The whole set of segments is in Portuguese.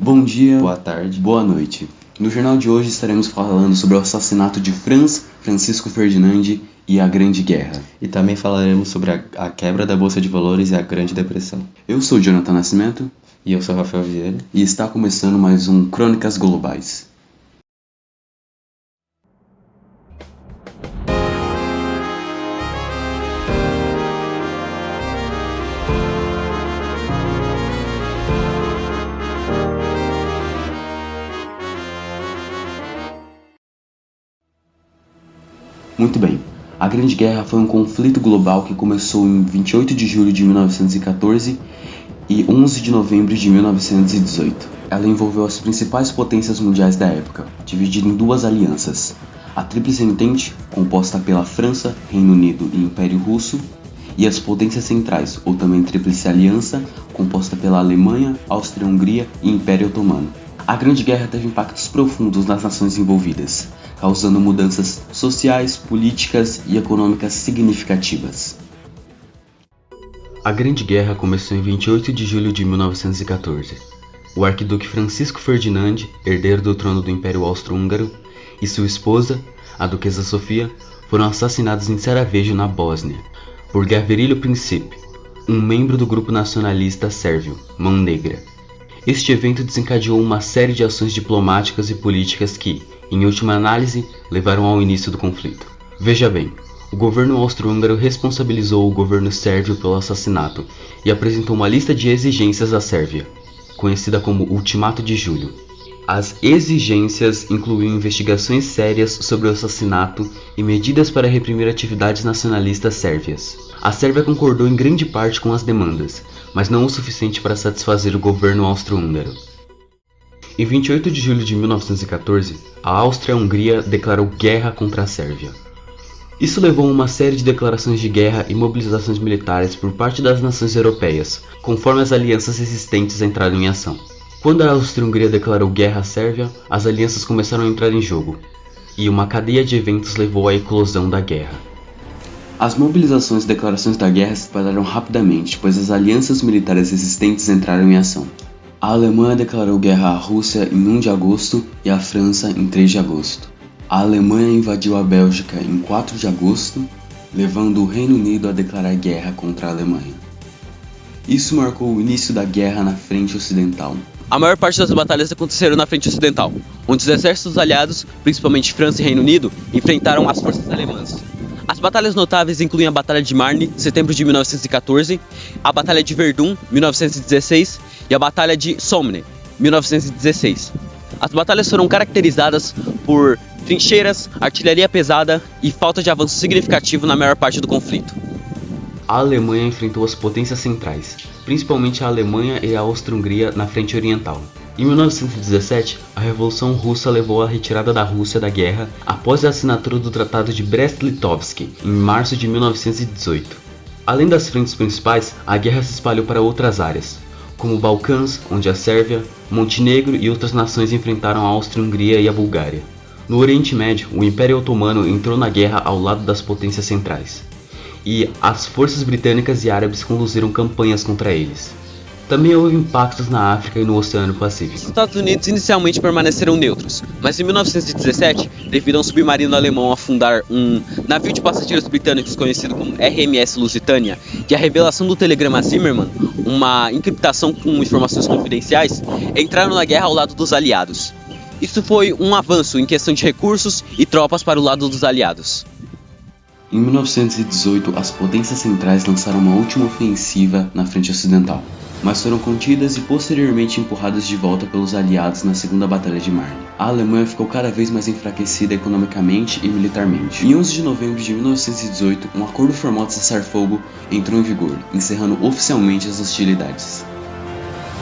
Bom dia, boa tarde, boa noite. No jornal de hoje estaremos falando sobre o assassinato de Francisco Ferdinand e a Grande Guerra. E também falaremos sobre a quebra da Bolsa de Valores e a Grande Depressão. Eu sou Jonathan Nascimento. E eu sou Rafael Vieira. E está começando mais um Crônicas Globais. Muito bem, a Grande Guerra foi um conflito global que começou em 28 de julho de 1914 e 11 de novembro de 1918. Ela envolveu as principais potências mundiais da época, dividida em duas alianças. A Tríplice Entente, composta pela França, Reino Unido e Império Russo, e as potências centrais, ou também Tríplice Aliança, composta pela Alemanha, Áustria-Hungria e Império Otomano. A Grande Guerra teve impactos profundos nas nações envolvidas, causando mudanças sociais, políticas e econômicas significativas. A Grande Guerra começou em 28 de julho de 1914. O arquiduque Francisco Ferdinand, herdeiro do trono do Império Austro-Húngaro, e sua esposa, a duquesa Sofia, foram assassinados em Sarajevo, na Bósnia, por Gavrilo Princip, um membro do grupo nacionalista sérvio, Mão Negra. Este evento desencadeou uma série de ações diplomáticas e políticas que, em última análise, levaram ao início do conflito. Veja bem, o governo austro-húngaro responsabilizou o governo sérvio pelo assassinato e apresentou uma lista de exigências à Sérvia, conhecida como Ultimato de Julho. As exigências incluíam investigações sérias sobre o assassinato e medidas para reprimir atividades nacionalistas sérvias. A Sérvia concordou em grande parte com as demandas, mas não o suficiente para satisfazer o governo austro-húngaro. Em 28 de julho de 1914, a Áustria-Hungria declarou guerra contra a Sérvia. Isso levou a uma série de declarações de guerra e mobilizações militares por parte das nações europeias, conforme as alianças existentes entraram em ação. Quando a Áustria-Hungria declarou guerra à Sérvia, as alianças começaram a entrar em jogo, e uma cadeia de eventos levou à eclosão da guerra. As mobilizações e declarações da guerra se espalharam rapidamente, pois as alianças militares existentes entraram em ação. A Alemanha declarou guerra à Rússia em 1 de agosto e à França em 3 de agosto. A Alemanha invadiu a Bélgica em 4 de agosto, levando o Reino Unido a declarar guerra contra a Alemanha. Isso marcou o início da guerra na frente ocidental. A maior parte das batalhas aconteceram na frente ocidental, onde os exércitos aliados, principalmente França e Reino Unido, enfrentaram as forças alemãs. As batalhas notáveis incluem a Batalha de Marne, setembro de 1914, a Batalha de Verdun, 1916, e a Batalha de Somme, 1916. As batalhas foram caracterizadas por trincheiras, artilharia pesada e falta de avanço significativo na maior parte do conflito. A Alemanha enfrentou as potências centrais, principalmente a Alemanha e a Áustria-Hungria na frente oriental. Em 1917, a Revolução Russa levou à retirada da Rússia da guerra após a assinatura do Tratado de Brest-Litovsk, em março de 1918. Além das frentes principais, a guerra se espalhou para outras áreas, como Balcãs, onde a Sérvia, Montenegro e outras nações enfrentaram a Áustria-Hungria e a Bulgária. No Oriente Médio, o Império Otomano entrou na guerra ao lado das potências centrais, e as forças britânicas e árabes conduziram campanhas contra eles. Também houve impactos na África e no Oceano Pacífico. Os Estados Unidos inicialmente permaneceram neutros, mas em 1917, devido a um submarino alemão afundar um navio de passageiros britânicos conhecido como RMS Lusitânia e a revelação do telegrama Zimmermann, uma encriptação com informações confidenciais, entraram na guerra ao lado dos aliados. Isso foi um avanço em questão de recursos e tropas para o lado dos aliados. Em 1918, as potências centrais lançaram uma última ofensiva na frente ocidental, mas foram contidas e posteriormente empurradas de volta pelos aliados na Segunda Batalha de Marne. A Alemanha ficou cada vez mais enfraquecida economicamente e militarmente. Em 11 de novembro de 1918, um acordo formal de cessar-fogo entrou em vigor, encerrando oficialmente as hostilidades.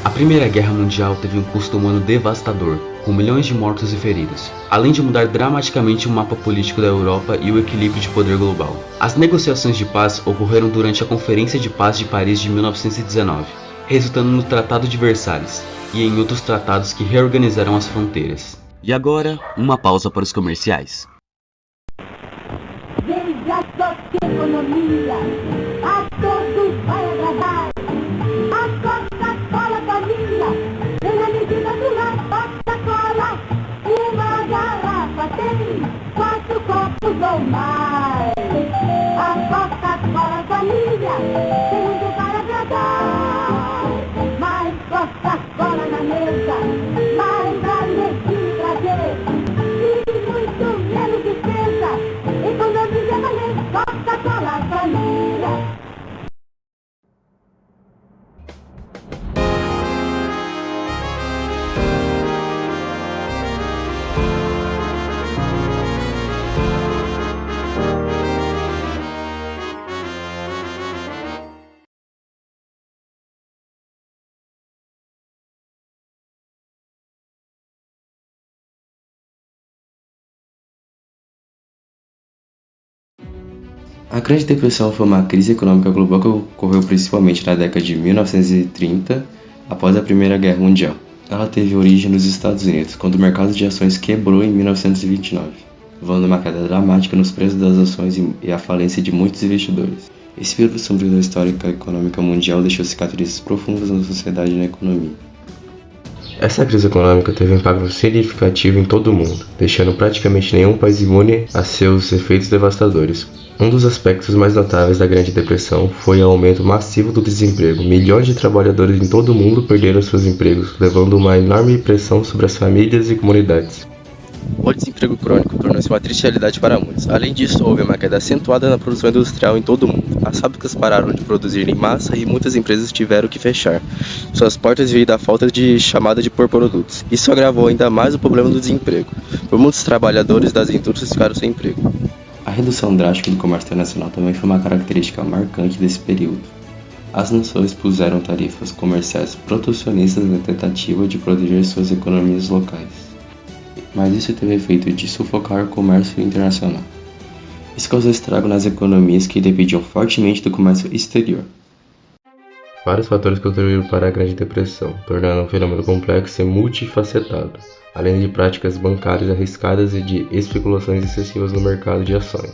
A Primeira Guerra Mundial teve um custo humano devastador, com milhões de mortos e feridos, além de mudar dramaticamente o mapa político da Europa e o equilíbrio de poder global. As negociações de paz ocorreram durante a Conferência de Paz de Paris de 1919, resultando no Tratado de Versalhes e em outros tratados que reorganizaram as fronteiras. E agora, uma pausa para os comerciais. Veja só que economia, a todos vai agradar. A Coca-Cola família, tem a medida do A Grande Depressão foi uma crise econômica global que ocorreu principalmente na década de 1930, após a Primeira Guerra Mundial. Ela teve origem nos Estados Unidos, quando o mercado de ações quebrou em 1929, levando uma queda dramática nos preços das ações e a falência de muitos investidores. Esse período sombrio da história econômica mundial deixou cicatrizes profundas na sociedade e na economia. Essa crise econômica teve um impacto significativo em todo o mundo, deixando praticamente nenhum país imune a seus efeitos devastadores. Um dos aspectos mais notáveis da Grande Depressão foi o aumento massivo do desemprego. Milhões de trabalhadores em todo o mundo perderam seus empregos, levando uma enorme pressão sobre as famílias e comunidades. O desemprego crônico tornou-se uma triste realidade para muitos. Além disso, houve uma queda acentuada na produção industrial em todo o mundo. As fábricas pararam de produzir em massa e muitas empresas tiveram que fechar suas portas devido à falta de chamada por produtos. Isso agravou ainda mais o problema do desemprego, por muitos trabalhadores das indústrias ficaram sem emprego. A redução drástica do comércio internacional também foi uma característica marcante desse período. As nações puseram tarifas comerciais protecionistas na tentativa de proteger suas economias locais. Mas isso teve o efeito de sufocar o comércio internacional. Isso causou estrago nas economias que dependiam fortemente do comércio exterior. Vários fatores contribuíram para a Grande Depressão, tornando um fenômeno complexo e multifacetado, além de práticas bancárias arriscadas e de especulações excessivas no mercado de ações.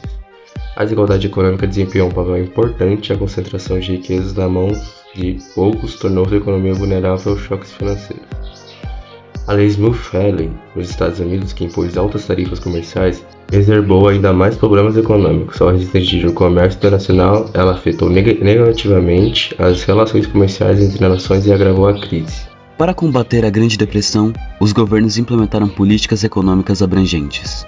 A desigualdade econômica desempenhou um papel importante e a concentração de riquezas nas mãos de poucos tornou a economia vulnerável aos choques financeiros. A Lei Smoot-Hawley, nos Estados Unidos, que impôs altas tarifas comerciais, exacerbou ainda mais problemas econômicos. Ao restringir o comércio internacional, ela afetou negativamente as relações comerciais entre nações e agravou a crise. Para combater a Grande Depressão, os governos implementaram políticas econômicas abrangentes.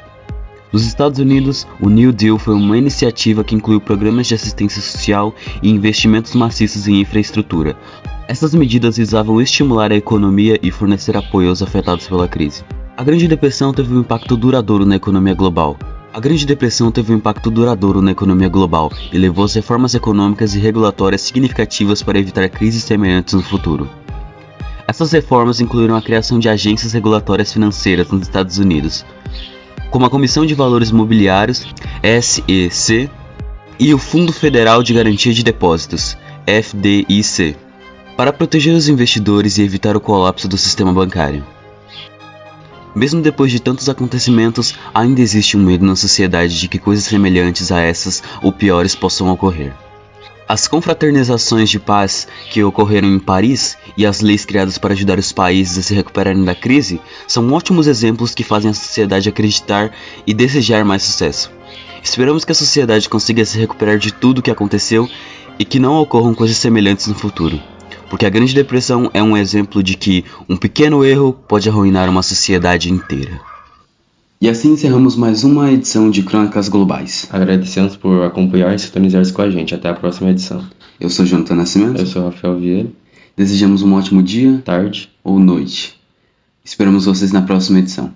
Nos Estados Unidos, o New Deal foi uma iniciativa que incluiu programas de assistência social e investimentos maciços em infraestrutura. Essas medidas visavam estimular a economia e fornecer apoio aos afetados pela crise. A Grande Depressão teve um impacto duradouro na economia global. E levou às reformas econômicas e regulatórias significativas para evitar crises semelhantes no futuro. Essas reformas incluíram a criação de agências regulatórias financeiras nos Estados Unidos, como a Comissão de Valores Mobiliários, SEC, e o Fundo Federal de Garantia de Depósitos, FDIC, para proteger os investidores e evitar o colapso do sistema bancário. Mesmo depois de tantos acontecimentos, ainda existe um medo na sociedade de que coisas semelhantes a essas ou piores possam ocorrer. As confraternizações de paz que ocorreram em Paris e as leis criadas para ajudar os países a se recuperarem da crise são ótimos exemplos que fazem a sociedade acreditar e desejar mais sucesso. Esperamos que a sociedade consiga se recuperar de tudo o que aconteceu e que não ocorram coisas semelhantes no futuro, porque a Grande Depressão é um exemplo de que um pequeno erro pode arruinar uma sociedade inteira. E assim encerramos mais uma edição de Crônicas Globais. Agradecemos por acompanhar e sintonizar-se com a gente. Até a próxima edição. Eu sou Jonathan Nascimento. Eu sou Rafael Vieira. Desejamos um ótimo dia, tarde ou noite. Esperamos vocês na próxima edição.